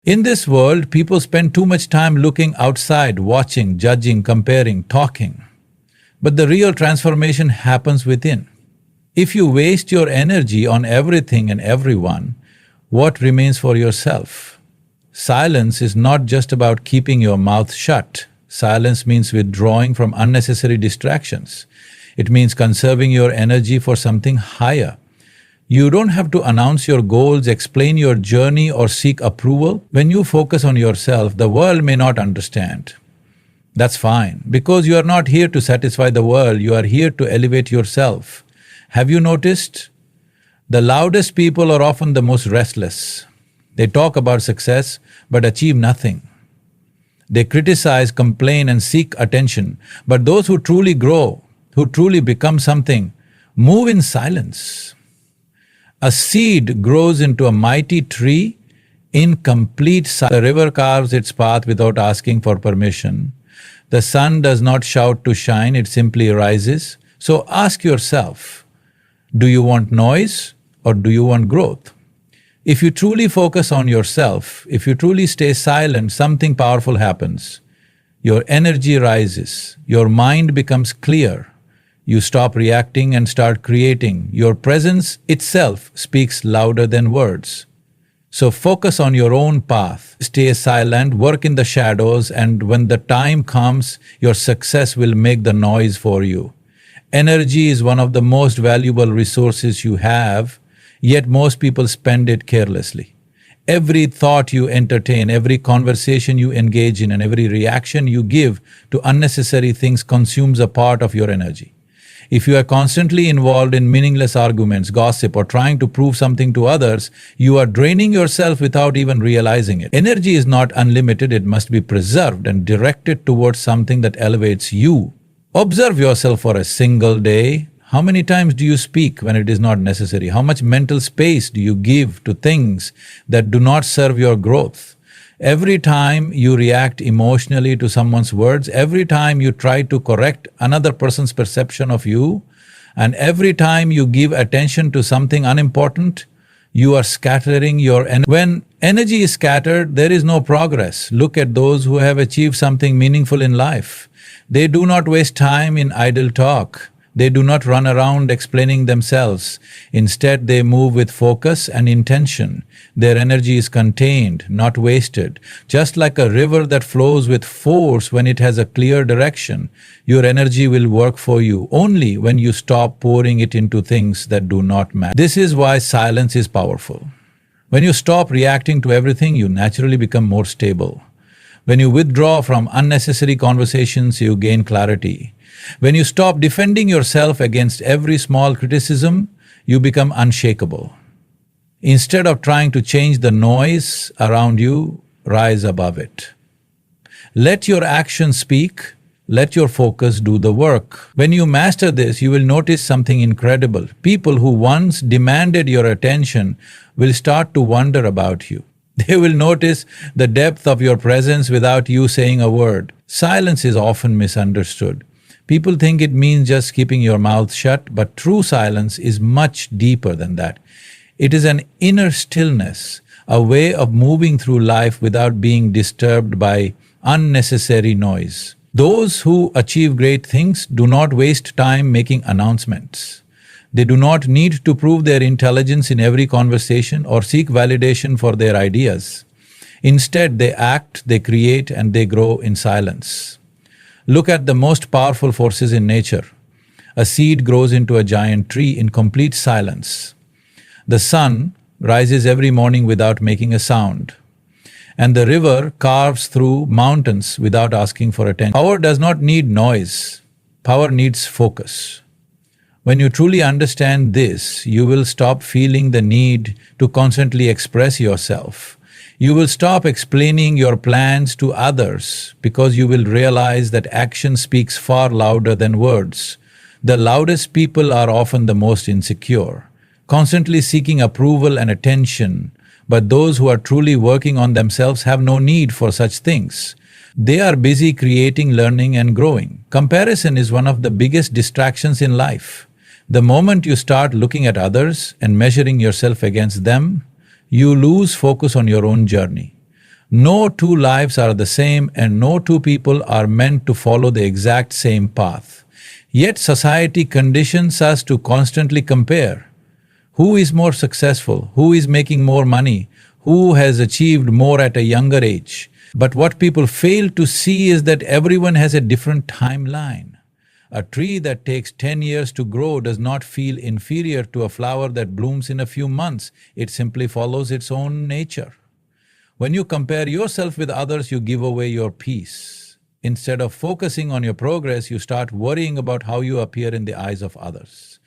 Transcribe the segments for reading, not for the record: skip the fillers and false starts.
In this world, people spend too much time looking outside, watching, judging, comparing, talking. But the real transformation happens within. If you waste your energy on everything and everyone, what remains for yourself? Silence is not just about keeping your mouth shut. Silence means withdrawing from unnecessary distractions. It means conserving your energy for something higher. You don't have to announce your goals, explain your journey, or seek approval. When you focus on yourself, the world may not understand. That's fine, because you are not here to satisfy the world, you are here to elevate yourself. Have you noticed? The loudest people are often the most restless. They talk about success, but achieve nothing. They criticize, complain, and seek attention. But those who truly grow, who truly become something, move in silence. A seed grows into a mighty tree in complete silence. The river carves its path without asking for permission. The sun does not shout to shine, it simply rises. So ask yourself, do you want noise or do you want growth? If you truly focus on yourself, if you truly stay silent, something powerful happens. Your energy rises, your mind becomes clear. You stop reacting and start creating. Your presence itself speaks louder than words. So focus on your own path, stay silent, work in the shadows, and when the time comes, your success will make the noise for you. Energy is one of the most valuable resources you have, yet most people spend it carelessly. Every thought you entertain, every conversation you engage in, and every reaction you give to unnecessary things consumes a part of your energy. If you are constantly involved in meaningless arguments, gossip, or trying to prove something to others, you are draining yourself without even realizing it. Energy is not unlimited, it must be preserved and directed towards something that elevates you. Observe yourself for a single day. How many times do you speak when it is not necessary? How much mental space do you give to things that do not serve your growth? Every time you react emotionally to someone's words, every time you try to correct another person's perception of you, and every time you give attention to something unimportant, you are scattering your energy. When energy is scattered, there is no progress. Look at those who have achieved something meaningful in life. They do not waste time in idle talk. They do not run around explaining themselves. Instead, they move with focus and intention. Their energy is contained, not wasted. Just like a river that flows with force when it has a clear direction, your energy will work for you only when you stop pouring it into things that do not matter. This is why silence is powerful. When you stop reacting to everything, you naturally become more stable. When you withdraw from unnecessary conversations, you gain clarity. When you stop defending yourself against every small criticism, you become unshakable. Instead of trying to change the noise around you, rise above it. Let your actions speak, let your focus do the work. When you master this, you will notice something incredible. People who once demanded your attention will start to wonder about you. They will notice the depth of your presence without you saying a word. Silence is often misunderstood. People think it means just keeping your mouth shut, but true silence is much deeper than that. It is an inner stillness, a way of moving through life without being disturbed by unnecessary noise. Those who achieve great things do not waste time making announcements. They do not need to prove their intelligence in every conversation or seek validation for their ideas. Instead, they act, they create, and they grow in silence. Look at the most powerful forces in nature. A seed grows into a giant tree in complete silence. The sun rises every morning without making a sound. And the river carves through mountains without asking for attention. Power does not need noise. Power needs focus. When you truly understand this, you will stop feeling the need to constantly express yourself. You will stop explaining your plans to others because you will realize that action speaks far louder than words. The loudest people are often the most insecure, constantly seeking approval and attention, but those who are truly working on themselves have no need for such things. They are busy creating, learning, and growing. Comparison is one of the biggest distractions in life. The moment you start looking at others and measuring yourself against them, you lose focus on your own journey. No two lives are the same, and no two people are meant to follow the exact same path. Yet society conditions us to constantly compare. Who is more successful? Who is making more money? Who has achieved more at a younger age? But what people fail to see is that everyone has a different timeline. A tree that takes 10 years to grow does not feel inferior to a flower that blooms in a few months. It simply follows its own nature. When you compare yourself with others, you give away your peace. Instead of focusing on your progress, you start worrying about how you appear in the eyes of others.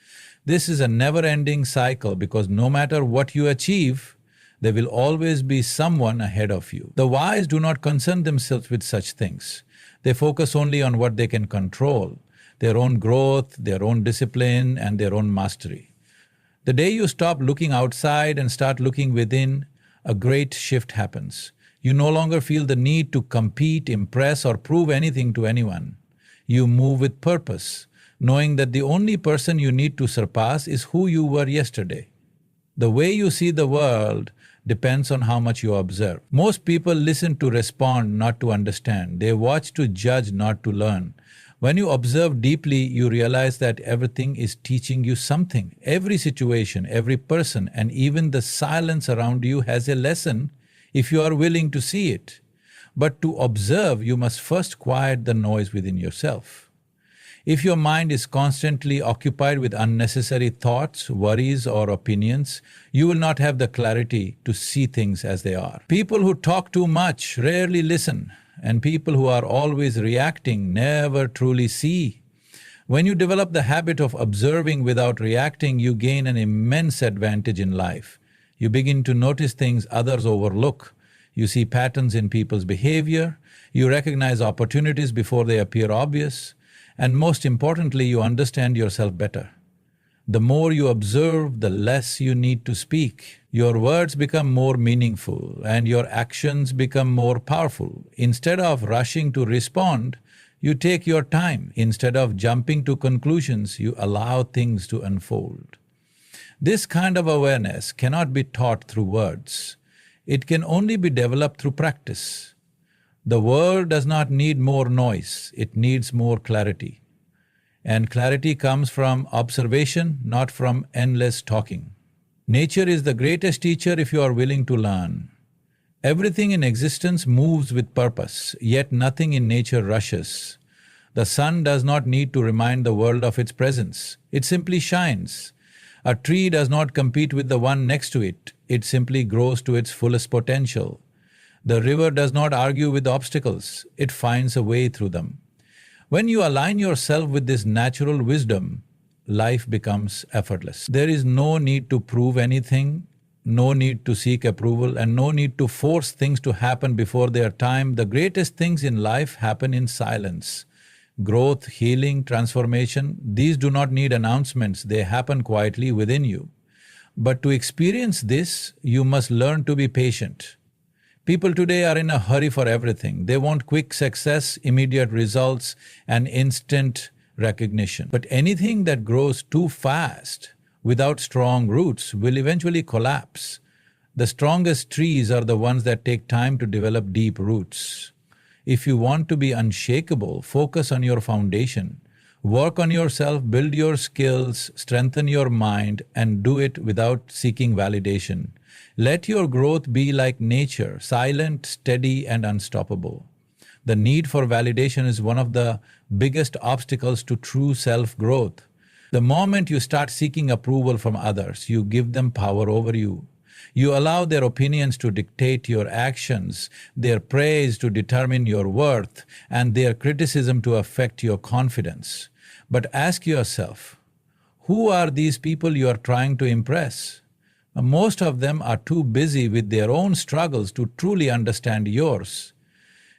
This is a never-ending cycle because no matter what you achieve, there will always be someone ahead of you. The wise do not concern themselves with such things. They focus only on what they can control, their own growth, their own discipline, and their own mastery. The day you stop looking outside and start looking within, a great shift happens. You no longer feel the need to compete, impress, or prove anything to anyone. You move with purpose, knowing that the only person you need to surpass is who you were yesterday. The way you see the world depends on how much you observe. Most people listen to respond, not to understand. They watch to judge, not to learn. When you observe deeply, you realize that everything is teaching you something. Every situation, every person, and even the silence around you has a lesson if you are willing to see it. But to observe, you must first quiet the noise within yourself. If your mind is constantly occupied with unnecessary thoughts, worries, or opinions, you will not have the clarity to see things as they are. People who talk too much rarely listen, and people who are always reacting never truly see. When you develop the habit of observing without reacting, you gain an immense advantage in life. You begin to notice things others overlook. You see patterns in people's behavior. You recognize opportunities before they appear obvious. And most importantly, you understand yourself better. The more you observe, the less you need to speak. Your words become more meaningful and your actions become more powerful. Instead of rushing to respond, you take your time. Instead of jumping to conclusions, you allow things to unfold. This kind of awareness cannot be taught through words. It can only be developed through practice. The world does not need more noise, it needs more clarity. And clarity comes from observation, not from endless talking. Nature is the greatest teacher if you are willing to learn. Everything in existence moves with purpose, yet nothing in nature rushes. The sun does not need to remind the world of its presence. It simply shines. A tree does not compete with the one next to it. It simply grows to its fullest potential. The river does not argue with obstacles. It finds a way through them. When you align yourself with this natural wisdom, life becomes effortless. There is no need to prove anything, no need to seek approval, and no need to force things to happen before their time. The greatest things in life happen in silence. Growth, healing, transformation, these do not need announcements, they happen quietly within you. But to experience this, you must learn to be patient. People today are in a hurry for everything. They want quick success, immediate results, and instant recognition. But anything that grows too fast without strong roots will eventually collapse. The strongest trees are the ones that take time to develop deep roots. If you want to be unshakable, focus on your foundation. Work on yourself, build your skills, strengthen your mind, and do it without seeking validation. Let your growth be like nature, silent, steady, and unstoppable. The need for validation is one of the biggest obstacles to true self-growth. The moment you start seeking approval from others, you give them power over you. You allow their opinions to dictate your actions, their praise to determine your worth, and their criticism to affect your confidence. But ask yourself, who are these people you are trying to impress? Most of them are too busy with their own struggles to truly understand yours.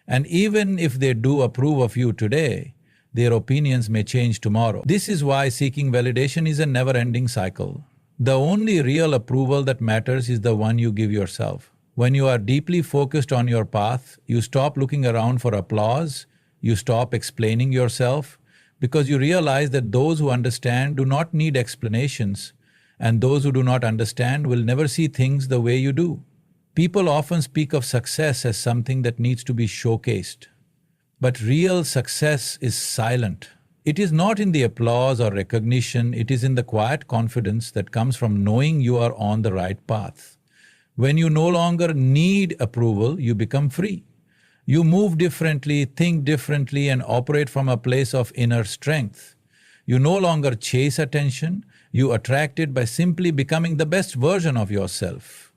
And even if they do approve of you today, their opinions may change tomorrow. This is why seeking validation is a never-ending cycle. The only real approval that matters is the one you give yourself. When you are deeply focused on your path, you stop looking around for applause, you stop explaining yourself, because you realize that those who understand do not need explanations, and those who do not understand will never see things the way you do. People often speak of success as something that needs to be showcased. But real success is silent. It is not in the applause or recognition, it is in the quiet confidence that comes from knowing you are on the right path. When you no longer need approval, you become free. You move differently, think differently, and operate from a place of inner strength. You no longer chase attention, you attract it by simply becoming the best version of yourself.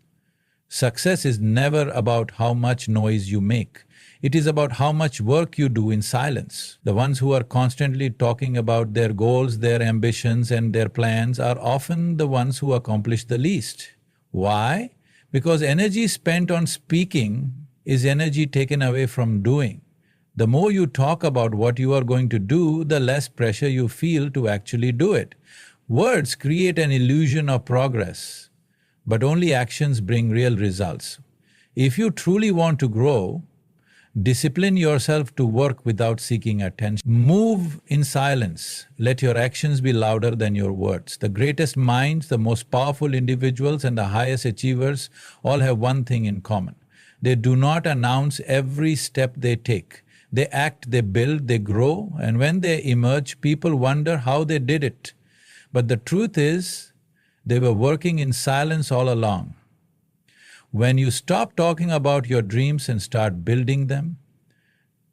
Success is never about how much noise you make. It is about how much work you do in silence. The ones who are constantly talking about their goals, their ambitions, and their plans are often the ones who accomplish the least. Why? Because energy spent on speaking is energy taken away from doing. The more you talk about what you are going to do, the less pressure you feel to actually do it. Words create an illusion of progress, but only actions bring real results. If you truly want to grow, discipline yourself to work without seeking attention. Move in silence. Let your actions be louder than your words. The greatest minds, the most powerful individuals, and the highest achievers all have one thing in common. They do not announce every step they take. They act, they build, they grow, and when they emerge, people wonder how they did it. But the truth is, they were working in silence all along. When you stop talking about your dreams and start building them,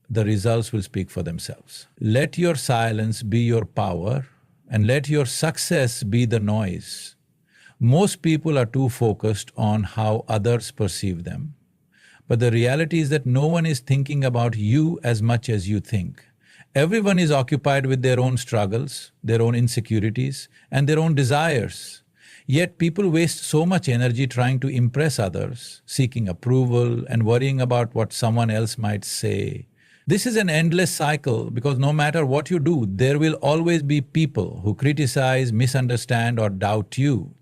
the results will speak for themselves. Let your silence be your power, and let your success be the noise. Most people are too focused on how others perceive them. But the reality is that no one is thinking about you as much as you think. Everyone is occupied with their own struggles, their own insecurities, and their own desires. Yet people waste so much energy trying to impress others, seeking approval, and worrying about what someone else might say. This is an endless cycle because no matter what you do, there will always be people who criticize, misunderstand, or doubt you.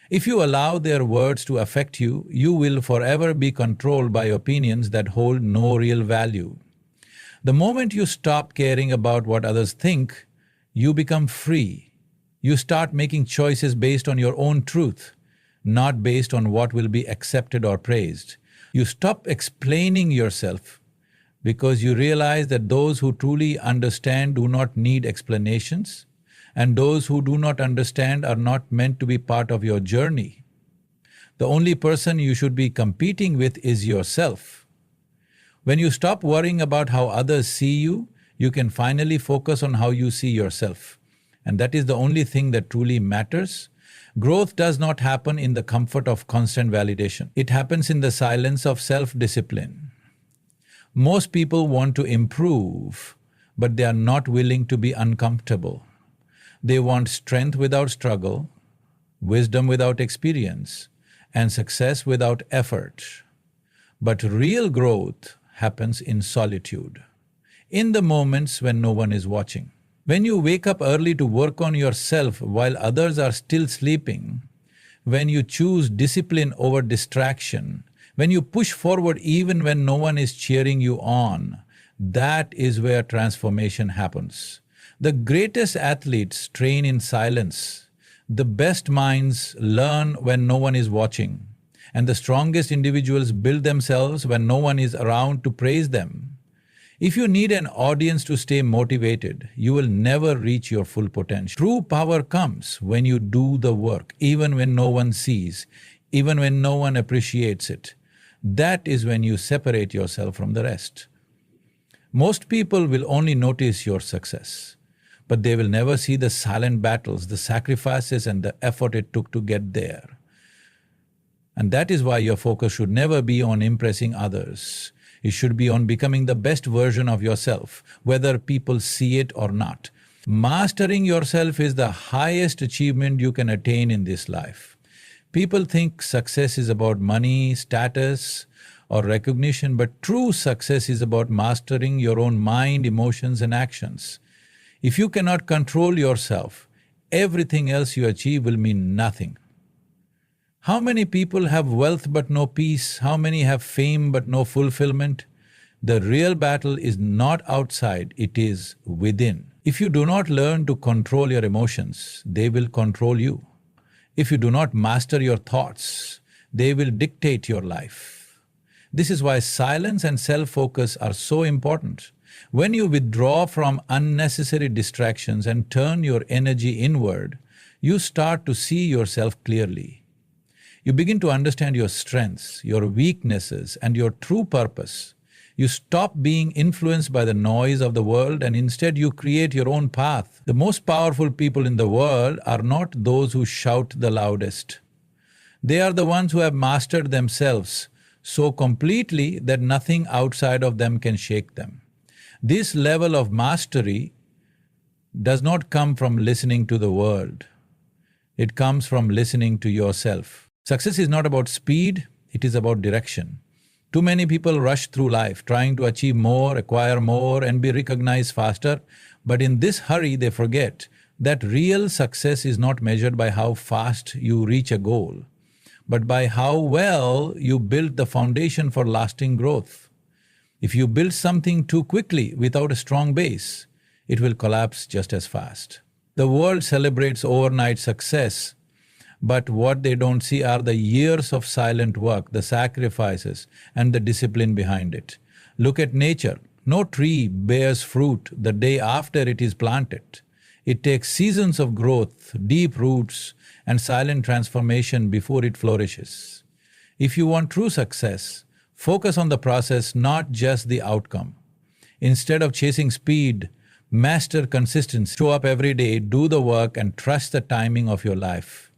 If you allow their words to affect you, you will forever be controlled by opinions that hold no real value. The moment you stop caring about what others think, you become free. You start making choices based on your own truth, not based on what will be accepted or praised. You stop explaining yourself because you realize that those who truly understand do not need explanations, and those who do not understand are not meant to be part of your journey. The only person you should be competing with is yourself. When you stop worrying about how others see you, you can finally focus on how you see yourself. And that is the only thing that truly matters. Growth does not happen in the comfort of constant validation. It happens in the silence of self-discipline. Most people want to improve, but they are not willing to be uncomfortable. They want strength without struggle, wisdom without experience, and success without effort. But real growth happens in solitude, in the moments when no one is watching. When you wake up early to work on yourself while others are still sleeping, when you choose discipline over distraction, when you push forward even when no one is cheering you on, that is where transformation happens. The greatest athletes train in silence. The best minds learn when no one is watching. And the strongest individuals build themselves when no one is around to praise them. If you need an audience to stay motivated, you will never reach your full potential. True power comes when you do the work, even when no one sees, even when no one appreciates it. That is when you separate yourself from the rest. Most people will only notice your success, but they will never see the silent battles, the sacrifices, and the effort it took to get there. And that is why your focus should never be on impressing others. It should be on becoming the best version of yourself, whether people see it or not. Mastering yourself is the highest achievement you can attain in this life. People think success is about money, status, or recognition, but true success is about mastering your own mind, emotions, and actions. If you cannot control yourself, everything else you achieve will mean nothing. How many people have wealth but no peace? How many have fame but no fulfillment? The real battle is not outside, it is within. If you do not learn to control your emotions, they will control you. If you do not master your thoughts, They will dictate your life. This is why silence and self-focus are so important. When you withdraw from unnecessary distractions and turn your energy inward, you start to see yourself clearly. You begin to understand your strengths, your weaknesses, and your true purpose. You stop being influenced by the noise of the world and instead you create your own path. The most powerful people in the world are not those who shout the loudest. They are the ones who have mastered themselves so completely that nothing outside of them can shake them. This level of mastery does not come from listening to the world. It comes from listening to yourself. Success is not about speed, it is about direction. Too many people rush through life trying to achieve more, acquire more, and be recognized faster, but in this hurry they forget that real success is not measured by how fast you reach a goal, but by how well you build the foundation for lasting growth. If you build something too quickly without a strong base, it will collapse just as fast. The world celebrates overnight success, but what they don't see are the years of silent work, the sacrifices, and the discipline behind it. Look at nature. No tree bears fruit the day after it is planted. It takes seasons of growth, deep roots, and silent transformation before it flourishes. If you want true success, focus on the process, not just the outcome. Instead of chasing speed, master consistency. Show up every day, do the work, and trust the timing of your life.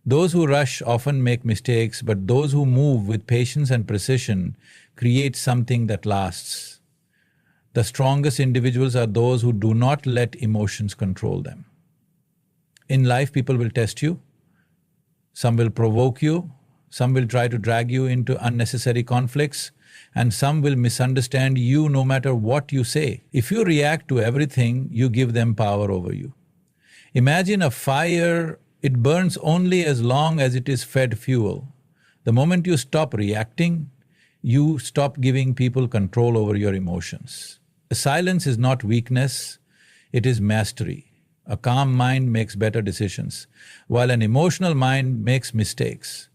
Those who rush often make mistakes, but those who move with patience and precision create something that lasts. The strongest individuals are those who do not let emotions control them. In life, people will test you, some will provoke you, some will try to drag you into unnecessary conflicts, and some will misunderstand you no matter what you say. If you react to everything, you give them power over you. Imagine a fire. It burns only as long as it is fed fuel. The moment you stop reacting, you stop giving people control over your emotions. Silence is not weakness, it is mastery. A calm mind makes better decisions, while an emotional mind makes mistakes.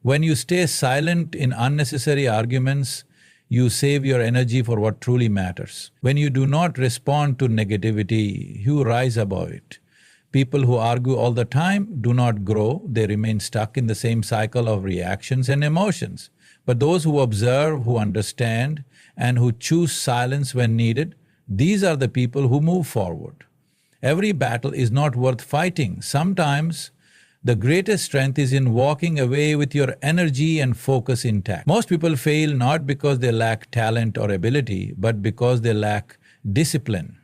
When you stay silent in unnecessary arguments, you save your energy for what truly matters. When you do not respond to negativity, you rise above it. People who argue all the time do not grow, they remain stuck in the same cycle of reactions and emotions. But those who observe, who understand, and who choose silence when needed, these are the people who move forward. Every battle is not worth fighting. Sometimes the greatest strength is in walking away with your energy and focus intact. Most people fail not because they lack talent or ability, but because they lack discipline.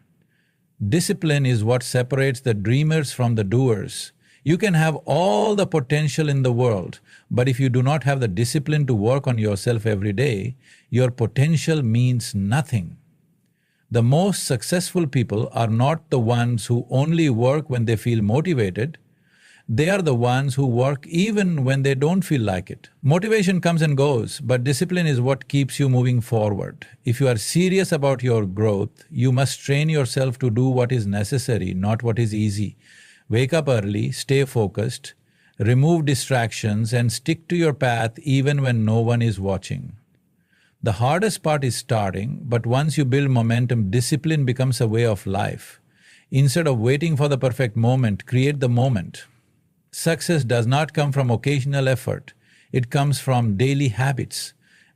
Discipline is what separates the dreamers from the doers. You can have all the potential in the world, but if you do not have the discipline to work on yourself every day, your potential means nothing. The most successful people are not the ones who only work when they feel motivated. They are the ones who work even when they don't feel like it. Motivation comes and goes, but discipline is what keeps you moving forward. If you are serious about your growth, you must train yourself to do what is necessary, not what is easy. Wake up early, stay focused, remove distractions, and stick to your path even when no one is watching. The hardest part is starting, but once you build momentum, discipline becomes a way of life. Instead of waiting for the perfect moment, create the moment. Success does not come from occasional effort, it comes from daily habits.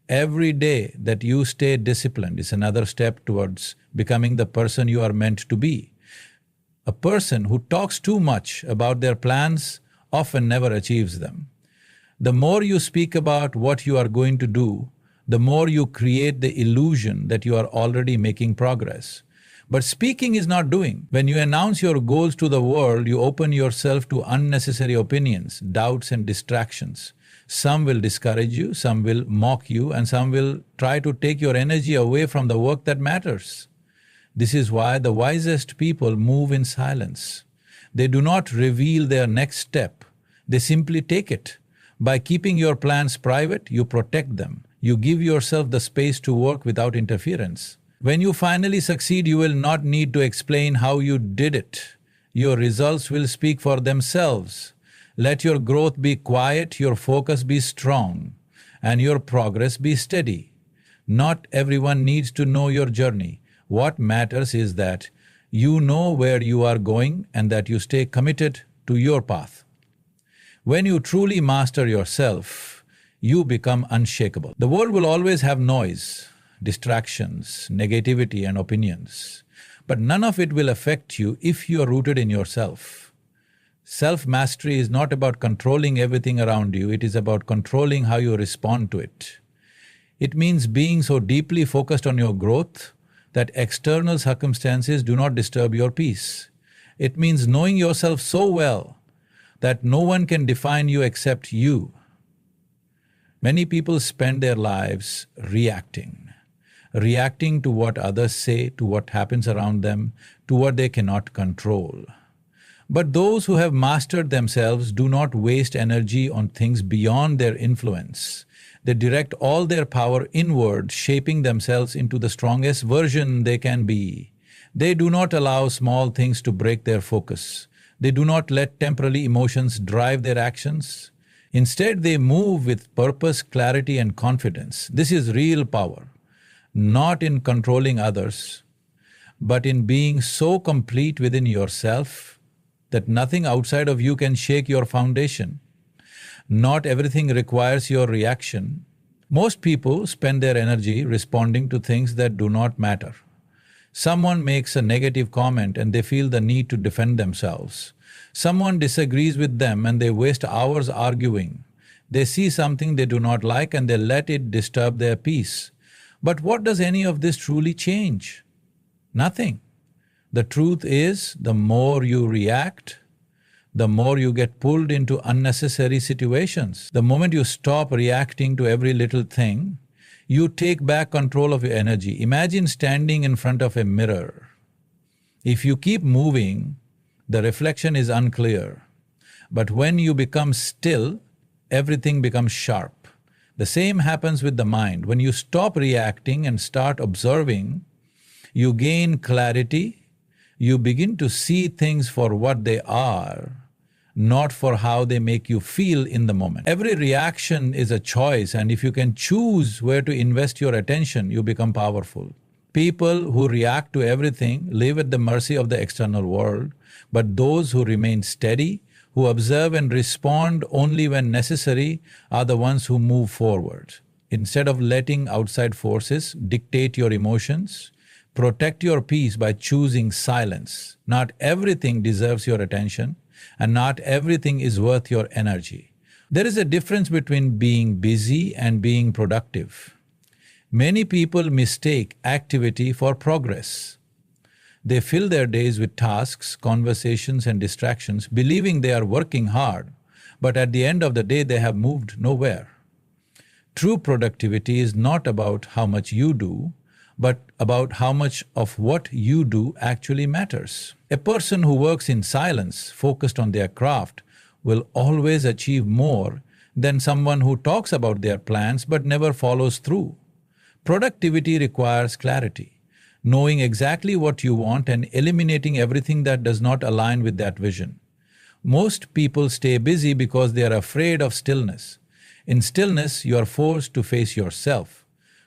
Every day that you stay disciplined is another step towards becoming the person you are meant to be. A person who talks too much about their plans often never achieves them. The more you speak about what you are going to do, the more you create the illusion that you are already making progress. But speaking is not doing. When you announce your goals to the world, you open yourself to unnecessary opinions, doubts and distractions. Some will discourage you, some will mock you, and some will try to take your energy away from the work that matters. This is why the wisest people move in silence. They do not reveal their next step, they simply take it. By keeping your plans private, you protect them. You give yourself the space to work without interference. When you finally succeed, you will not need to explain how you did it. Your results will speak for themselves. Let your growth be quiet, your focus be strong, and your progress be steady. Not everyone needs to know your journey. What matters is that you know where you are going and that you stay committed to your path. When you truly master yourself, you become unshakable. The world will always have noise, distractions, negativity, and opinions, but none of it will affect you if you are rooted in yourself. Self-mastery is not about controlling everything around you, it is about controlling how you respond to it. It means being so deeply focused on your growth that external circumstances do not disturb your peace. It means knowing yourself so well that no one can define you except you. Many people spend their lives reacting to what others say, to what happens around them, to what they cannot control. But those who have mastered themselves do not waste energy on things beyond their influence. They direct all their power inward, shaping themselves into the strongest version they can be. They do not allow small things to break their focus. They do not let temporary emotions drive their actions. Instead, they move with purpose, clarity, and confidence. This is real power, not in controlling others, but in being so complete within yourself that nothing outside of you can shake your foundation. Not everything requires your reaction. Most people spend their energy responding to things that do not matter. Someone makes a negative comment and they feel the need to defend themselves. Someone disagrees with them and they waste hours arguing. They see something they do not like and they let it disturb their peace. But what does any of this truly change? Nothing. The truth is, the more you react, the more you get pulled into unnecessary situations. The moment you stop reacting to every little thing, you take back control of your energy. Imagine standing in front of a mirror. If you keep moving, the reflection is unclear. But when you become still, everything becomes sharp. The same happens with the mind. When you stop reacting and start observing, you gain clarity, you begin to see things for what they are, not for how they make you feel in the moment. Every reaction is a choice, and if you can choose where to invest your attention, you become powerful. People who react to everything live at the mercy of the external world, but those who remain steady, who observe and respond only when necessary, are the ones who move forward. Instead of letting outside forces dictate your emotions, protect your peace by choosing silence. Not everything deserves your attention, and not everything is worth your energy. There is a difference between being busy and being productive. Many people mistake activity for progress. They fill their days with tasks, conversations, and distractions, believing they are working hard, but at the end of the day they have moved nowhere. True productivity is not about how much you do, but about how much of what you do actually matters. A person who works in silence, focused on their craft, will always achieve more than someone who talks about their plans but never follows through. Productivity requires clarity, knowing exactly what you want and eliminating everything that does not align with that vision. Most people stay busy because they are afraid of stillness. In stillness, you are forced to face yourself,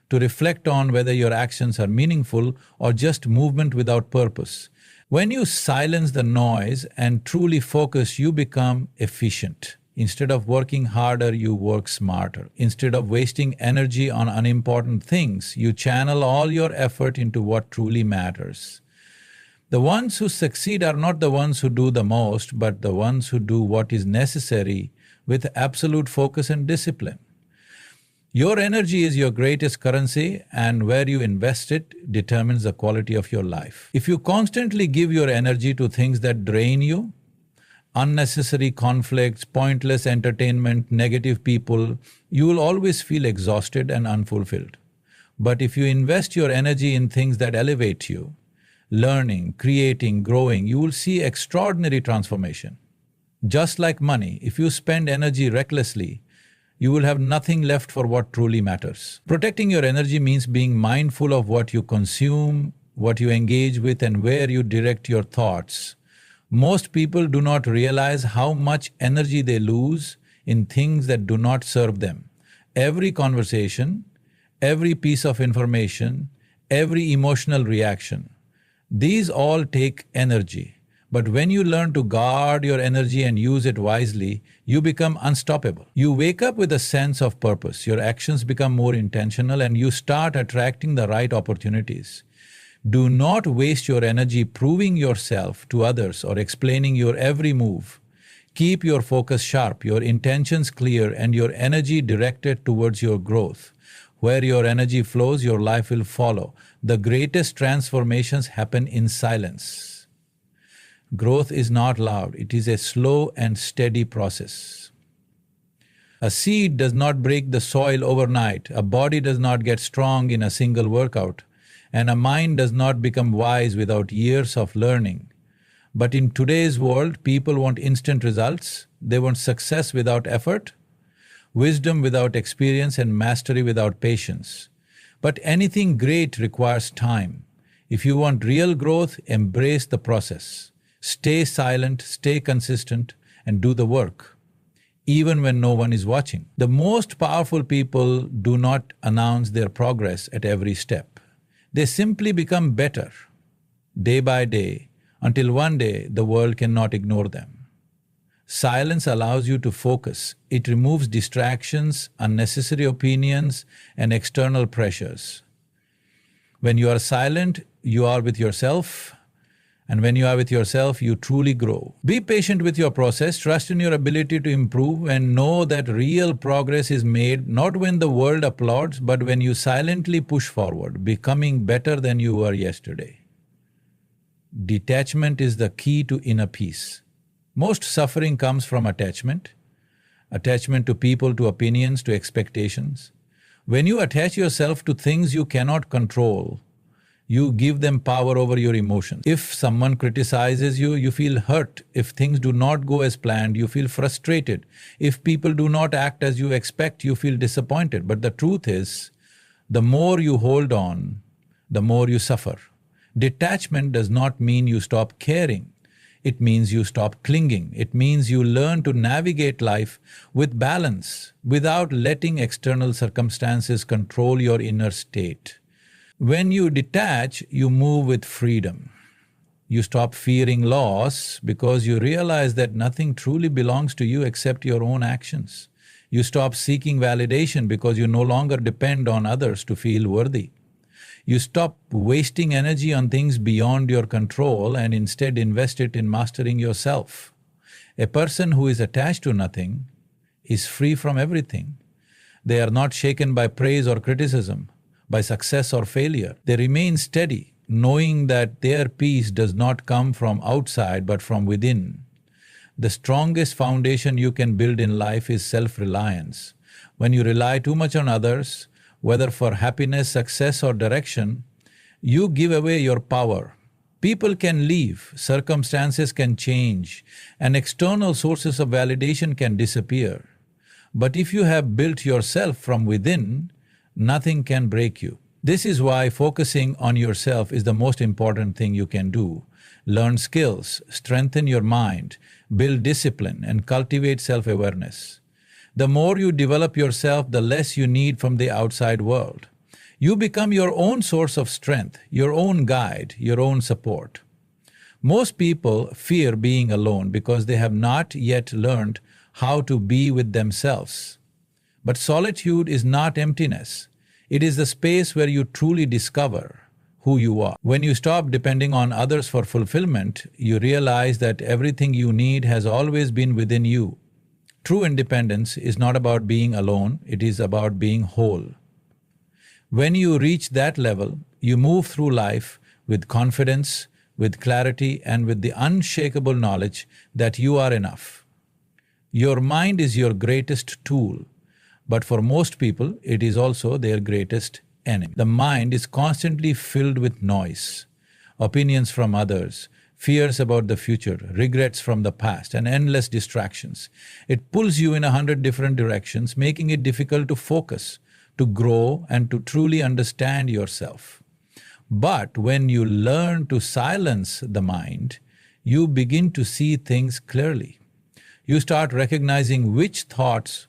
to reflect on whether your actions are meaningful or just movement without purpose. When you silence the noise and truly focus, you become efficient. Instead of working harder, you work smarter. Instead of wasting energy on unimportant things, you channel all your effort into what truly matters. The ones who succeed are not the ones who do the most, but the ones who do what is necessary with absolute focus and discipline. Your energy is your greatest currency, and where you invest it determines the quality of your life. If you constantly give your energy to things that drain you, unnecessary conflicts, pointless entertainment, negative people, you will always feel exhausted and unfulfilled. But if you invest your energy in things that elevate you, learning, creating, growing, you will see extraordinary transformation. Just like money, if you spend energy recklessly, you will have nothing left for what truly matters. Protecting your energy means being mindful of what you consume, what you engage with, and where you direct your thoughts. Most people do not realize how much energy they lose in things that do not serve them. Every conversation, every piece of information, every emotional reaction, these all take energy. But when you learn to guard your energy and use it wisely, you become unstoppable. You wake up with a sense of purpose, your actions become more intentional, and you start attracting the right opportunities. Do not waste your energy proving yourself to others or explaining your every move. Keep your focus sharp, your intentions clear, and your energy directed towards your growth. Where your energy flows, your life will follow. The greatest transformations happen in silence. Growth is not loud, it is a slow and steady process. A seed does not break the soil overnight, a body does not get strong in a single workout, and a mind does not become wise without years of learning. But in today's world, people want instant results, they want success without effort, wisdom without experience, and mastery without patience. But anything great requires time. If you want real growth, embrace the process. Stay silent, stay consistent, and do the work, even when no one is watching. The most powerful people do not announce their progress at every step. They simply become better, day by day, until one day the world cannot ignore them. Silence allows you to focus. It removes distractions, unnecessary opinions, and external pressures. When you are silent, you are with yourself, and when you are with yourself, you truly grow. Be patient with your process, trust in your ability to improve, and know that real progress is made not when the world applauds, but when you silently push forward, becoming better than you were yesterday. Detachment is the key to inner peace. Most suffering comes from attachment to people, to opinions, to expectations. When you attach yourself to things you cannot control, you give them power over your emotions. If someone criticizes you, you feel hurt. If things do not go as planned, you feel frustrated. If people do not act as you expect, you feel disappointed. But the truth is, the more you hold on, the more you suffer. Detachment does not mean you stop caring. It means you stop clinging. It means you learn to navigate life with balance, without letting external circumstances control your inner state. When you detach, you move with freedom. You stop fearing loss because you realize that nothing truly belongs to you except your own actions. You stop seeking validation because you no longer depend on others to feel worthy. You stop wasting energy on things beyond your control and instead invest it in mastering yourself. A person who is attached to nothing is free from everything. They are not shaken by praise or criticism, by success or failure. They remain steady, knowing that their peace does not come from outside but from within. The strongest foundation you can build in life is self-reliance. When you rely too much on others, whether for happiness, success, or direction, you give away your power. People can leave, circumstances can change, and external sources of validation can disappear. But if you have built yourself from within, nothing can break you. This is why focusing on yourself is the most important thing you can do. Learn skills, strengthen your mind, build discipline, and cultivate self-awareness. The more you develop yourself, the less you need from the outside world. You become your own source of strength, your own guide, your own support. Most people fear being alone because they have not yet learned how to be with themselves. But solitude is not emptiness. It is the space where you truly discover who you are. When you stop depending on others for fulfillment, you realize that everything you need has always been within you. True independence is not about being alone, it is about being whole. When you reach that level, you move through life with confidence, with clarity, and with the unshakable knowledge that you are enough. Your mind is your greatest tool, but for most people, it is also their greatest enemy. The mind is constantly filled with noise, opinions from others, fears about the future, regrets from the past, and endless distractions. It pulls you in 100 different directions, making it difficult to focus, to grow, and to truly understand yourself. But when you learn to silence the mind, you begin to see things clearly. You start recognizing which thoughts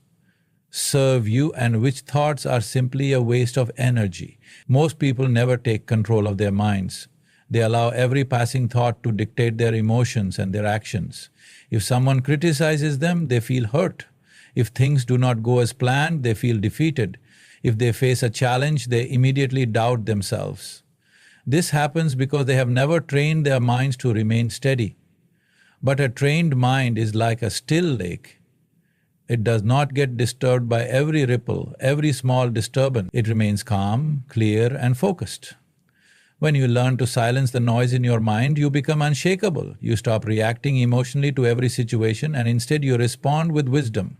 serve you and which thoughts are simply a waste of energy. Most people never take control of their minds. They allow every passing thought to dictate their emotions and their actions. If someone criticizes them, they feel hurt. If things do not go as planned, they feel defeated. If they face a challenge, they immediately doubt themselves. This happens because they have never trained their minds to remain steady. But a trained mind is like a still lake. It does not get disturbed by every ripple, every small disturbance. It remains calm, clear, and focused. When you learn to silence the noise in your mind, you become unshakable. You stop reacting emotionally to every situation and instead you respond with wisdom.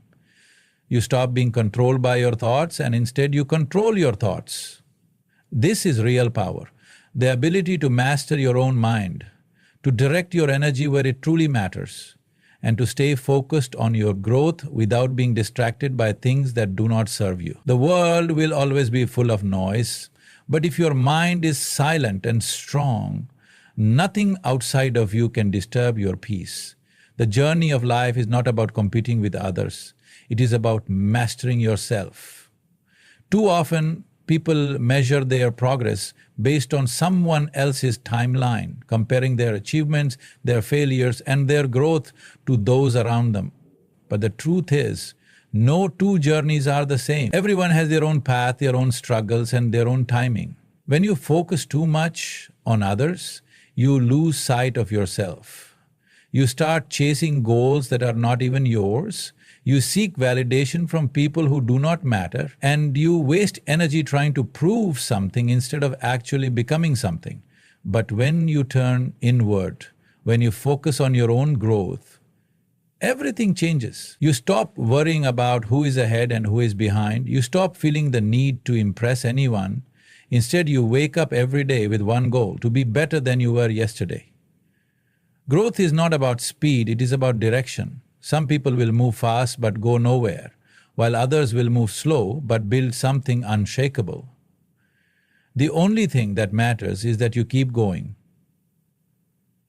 You stop being controlled by your thoughts and instead you control your thoughts. This is real power. The ability to master your own mind, to direct your energy where it truly matters, and to stay focused on your growth without being distracted by things that do not serve you. The world will always be full of noise, but if your mind is silent and strong, nothing outside of you can disturb your peace. The journey of life is not about competing with others. It is about mastering yourself. Too often, people measure their progress based on someone else's timeline, comparing their achievements, their failures, and their growth to those around them. But the truth is, no two journeys are the same. Everyone has their own path, their own struggles, and their own timing. When you focus too much on others, you lose sight of yourself. You start chasing goals that are not even yours. You seek validation from people who do not matter, and you waste energy trying to prove something instead of actually becoming something. But when you turn inward, when you focus on your own growth, everything changes. You stop worrying about who is ahead and who is behind. You stop feeling the need to impress anyone. Instead, you wake up every day with one goal: to be better than you were yesterday. Growth is not about speed, it is about direction. Some people will move fast but go nowhere, while others will move slow but build something unshakable. The only thing that matters is that you keep going.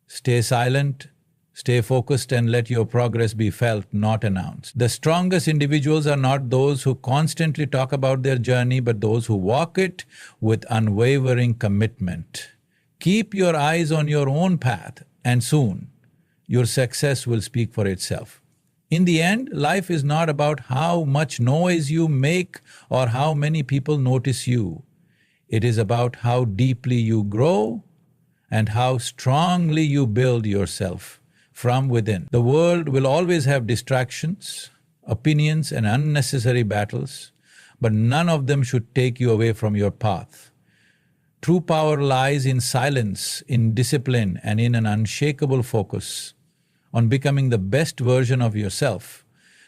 Stay silent, stay focused, and let your progress be felt, not announced. The strongest individuals are not those who constantly talk about their journey, but those who walk it with unwavering commitment. Keep your eyes on your own path, and soon your success will speak for itself. In the end, life is not about how much noise you make or how many people notice you. It is about how deeply you grow and how strongly you build yourself from within. The world will always have distractions, opinions, and unnecessary battles, but none of them should take you away from your path. True power lies in silence, in discipline, and in an unshakable focus on becoming the best version of yourself.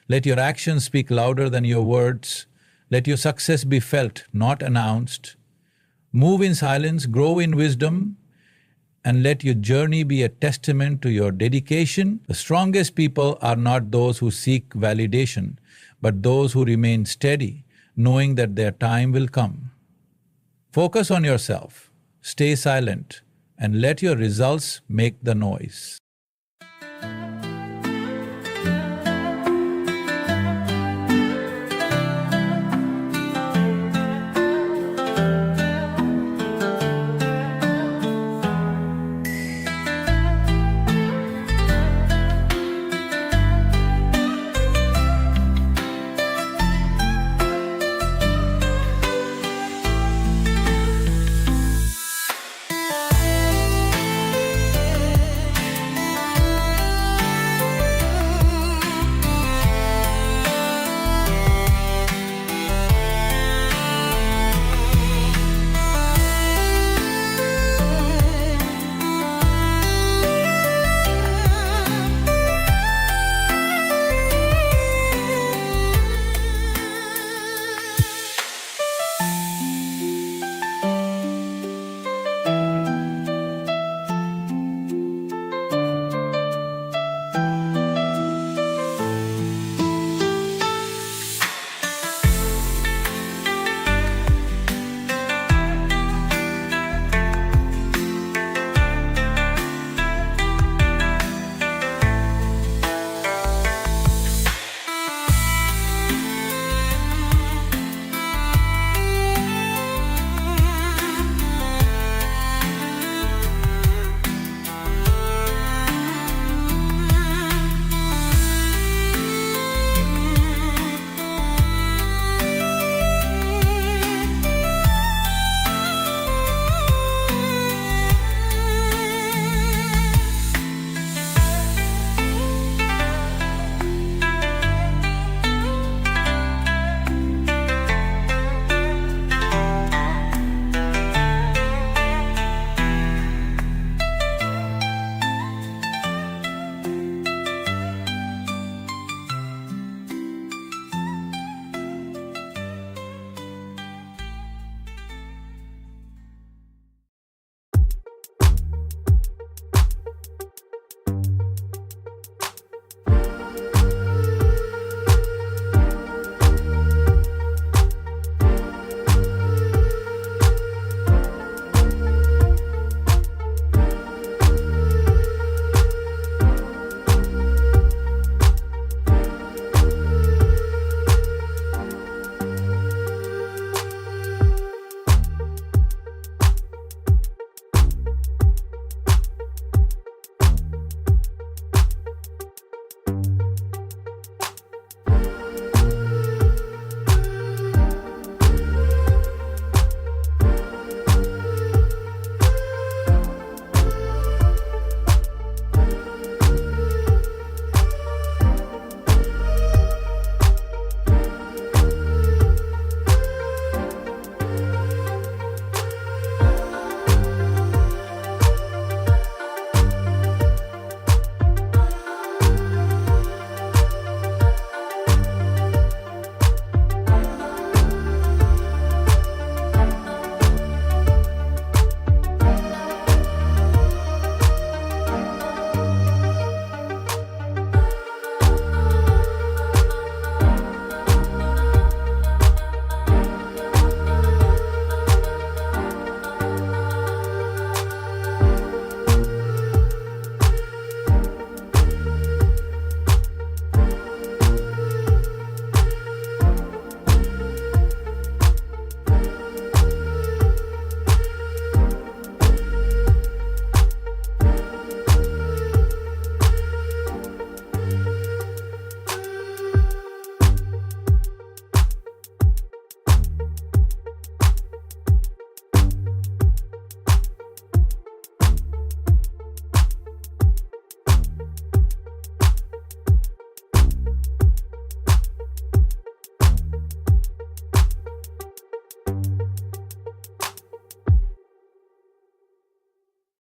Let your actions speak louder than your words. Let your success be felt, not announced. Move in silence, grow in wisdom, and let your journey be a testament to your dedication. The strongest people are not those who seek validation, but those who remain steady, knowing that their time will come. Focus on yourself, stay silent, and let your results make the noise.